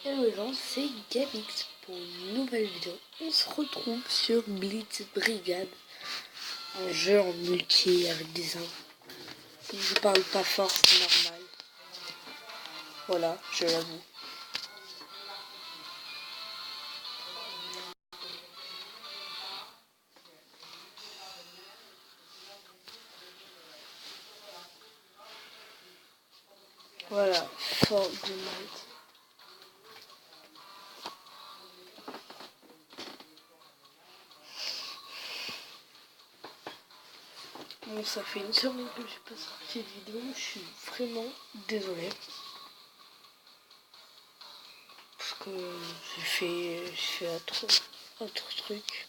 Hello les gens, c'est Gabix pour une nouvelle vidéo. On se retrouve sur Blitz Brigade, un jeu en multi avec des uns. Je parle pas fort, c'est normal. Voilà, je l'avoue. Voilà, Fortnite. Bon, ça fait une semaine que j'ai pas sorti de vidéo, je suis vraiment désolé. Parce que j'ai fait autre truc.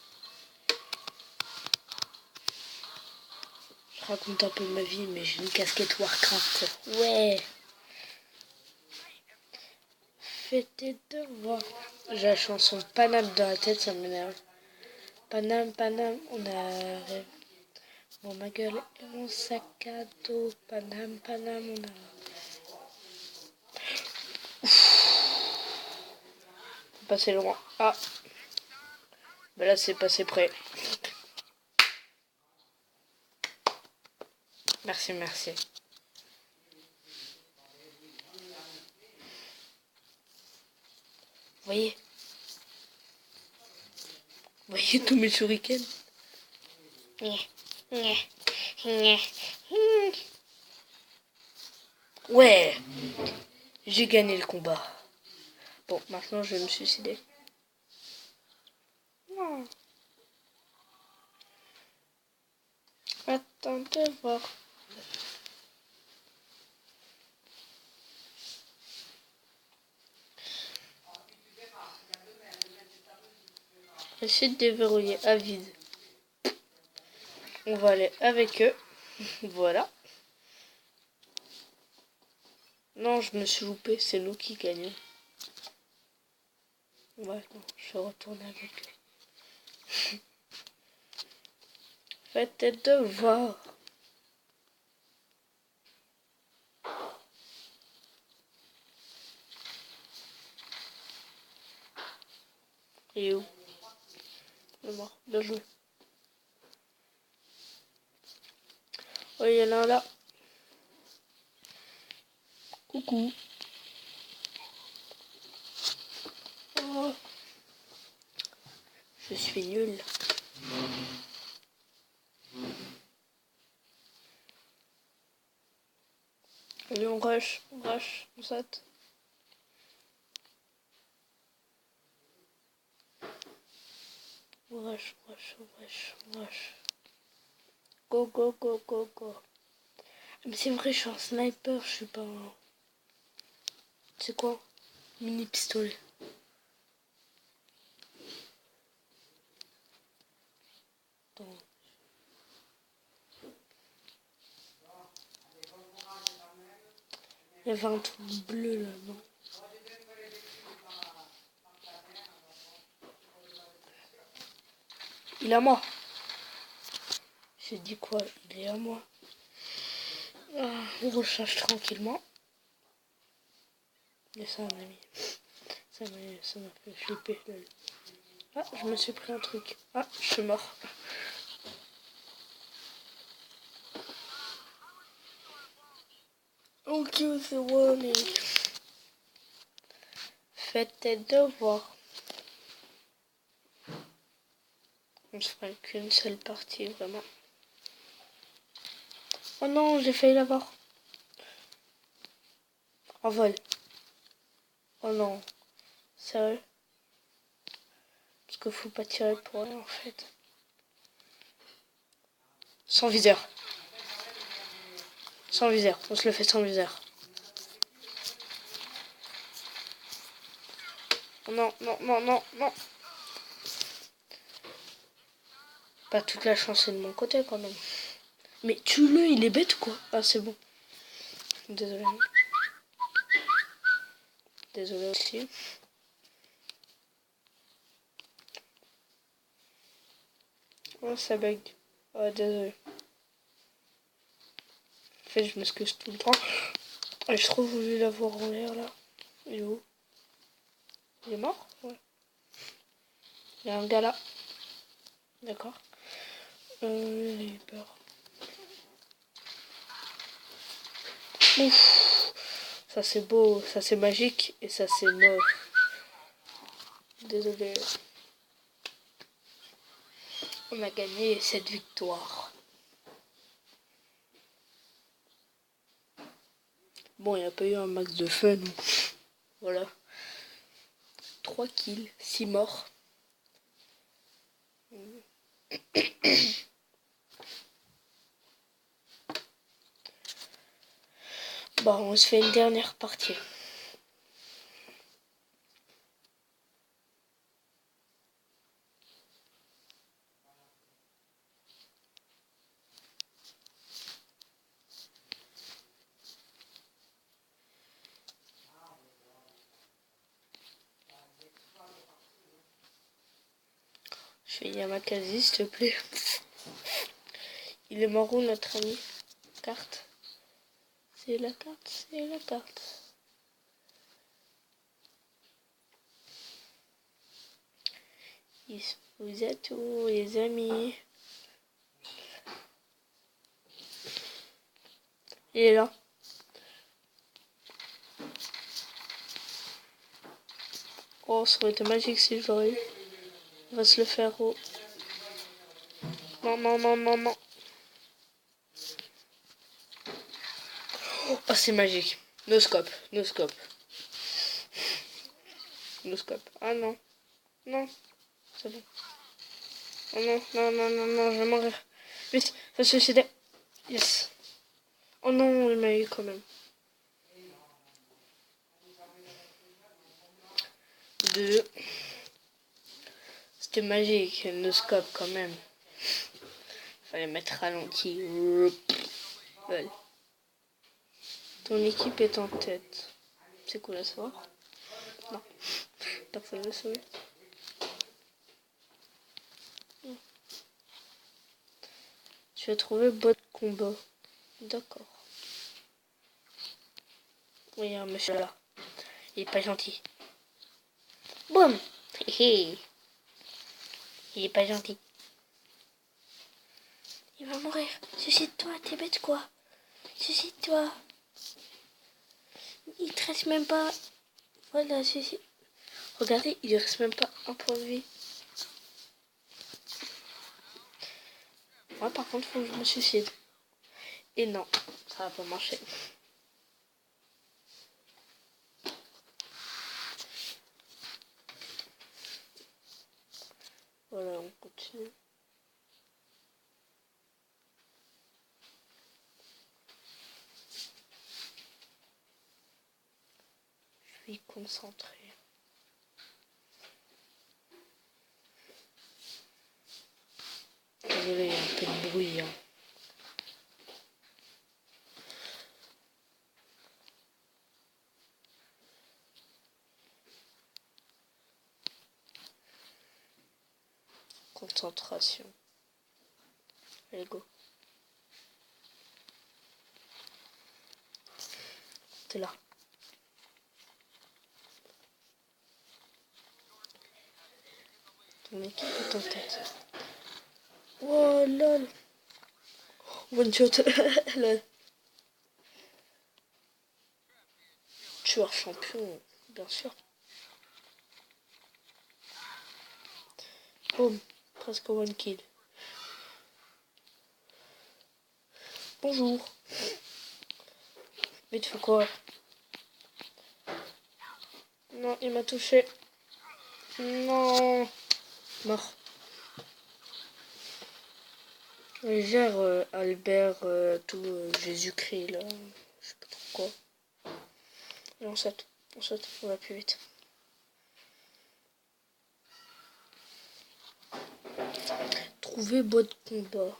Je raconte un peu ma vie, mais j'ai une casquette Warcraft. Ouais. Fais tes devoirs. J'ai la chanson Paname dans la tête, ça m'énerve. Paname, Paname, on a... Bon, ma gueule et mon sac à dos. Paname, Paname, on a... C'est passé loin. Ah. Ben là, c'est passé près. Merci, merci. Vous voyez tous mes shurikens? Ouais, j'ai gagné le combat. Bon, maintenant je vais me suicider. Non. Attends de voir. Essayer de déverrouiller à vide. On va aller avec eux. Voilà. Non, je me suis loupé, c'est nous qui gagnons. Ouais, non, je vais retourner avec eux. Faites tes devoirs. Et où? Il est mort, bien joué. Oh, il y en a un là. Coucou. Oh. Je suis nul. Allez, on rush, on saute. On rush. Go, go, go, go, go. Mais c'est vrai, je suis un sniper, je suis pas un... C'est quoi? Mini pistolet. Attends. Il y avait un truc bleu là-bas. Il est à moi. J'ai dit quoi? Il est à moi. Ah, on recharge tranquillement. Et ça, mon ami. Ça m'a fait flipper. Ah, je me suis pris un truc. Ah, je suis mort. Ok, c'est warning. Faites tes devoirs. On se fera qu'une seule partie, vraiment. Oh non, j'ai failli l'avoir. En vol. Oh non. Sérieux? Parce qu'il faut pas tirer pour rien en fait. Sans viseur. Sans viseur. On se le fait sans viseur. Non, non, non, non, non. Pas toute la chance est de mon côté quand même. Mais tue-le, il est bête ou quoi? Ah, c'est bon. Désolé. Désolé aussi. Oh, ça bug. Oh, désolé. En fait, je m'excuse tout le temps. J'ai trop voulu l'avoir en l'air là. Il est où? Il est mort? Ouais. Il y a un gars là. D'accord. J'ai eu peur. Ouf. Ça c'est beau, ça c'est magique et ça c'est moche. Désolé. On a gagné cette victoire. Bon, il n'y a pas eu un max de fun. Voilà. 3 kills, 6 morts. Bon, on se fait une dernière partie. Je fais Yamakasi, s'il te plaît. Il est mort où, notre ami? Carte. C'est la carte, c'est la carte. Vous êtes où, les amis? Il est là. Oh, ça aurait été magique si je l'aurais eu. On va se le faire au... Non, non, non, non, non. Oh, c'est magique. No scope, no scope. No scope. Ah non. Non. C'est bon. Oh non, non, non, non, non, je vais mourir. Vite, faut se suicider. Yes. Oh non, il m'a eu quand même. 2. C'était magique, no scope quand même. Fallait mettre ralenti. Voilà. Ton équipe est en tête. C'est cool à savoir. Non. Personne ne le sauver. Tu as trouvé bot combat. D'accord. Oui, il y a un monsieur là. Il est pas gentil. Boum. Il est pas gentil. Il va mourir. Suicide-toi, t'es bête quoi. Suicide-toi. Il te reste même pas... Voilà, suicide. Regardez, il ne reste même pas un point de vie. Moi, par contre, faut que je me suicide. Et non, ça va pas marcher. Voilà, on continue. Je suis concentré. Désolé, il y a un peu de bruit. Hein. Concentration. Allez, go. T'es là. Ton équipe est en tête. Oh lol. One shot. Lol. Tueur champion, bien sûr. Boum. Presque one kill. Bonjour. Mais tu fais quoi? Non, il m'a touché. Non. Mort. Gère Albert, tout Jésus-Christ là. Je sais pas trop quoi. Et on saute, on va plus vite. Trouver bot de combat.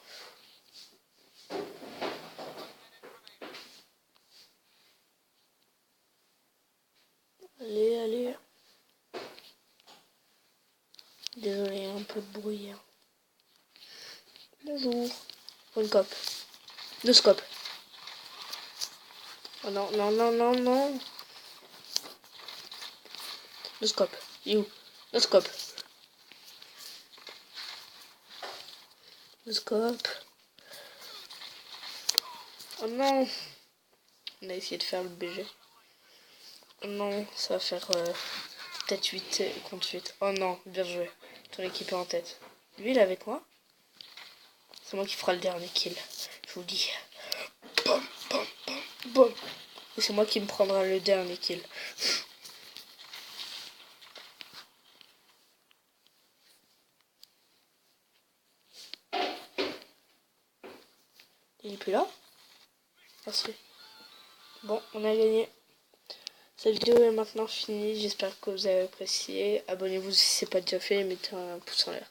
Allez, allez. Désolé, un peu de bruit. Hein. Bonjour. One cop. Deux scopes. Oh non, non, non, non, non. Deux scopes. You. No scope. No scope. Oh non. On a essayé de faire le BG. Oh non, ça va faire peut-être 8 contre 8. Oh non, bien joué. Ton équipe est en tête. Lui, il est avec moi. C'est moi qui fera le dernier kill. Je vous le dis. Bam, bam, bam, bam. Et c'est moi qui me prendra le dernier kill. Il est plus là? Merci. Bon, on a gagné. Cette vidéo est maintenant finie. J'espère que vous avez apprécié. Abonnez-vous si ce n'est pas déjà fait et mettez un pouce en l'air.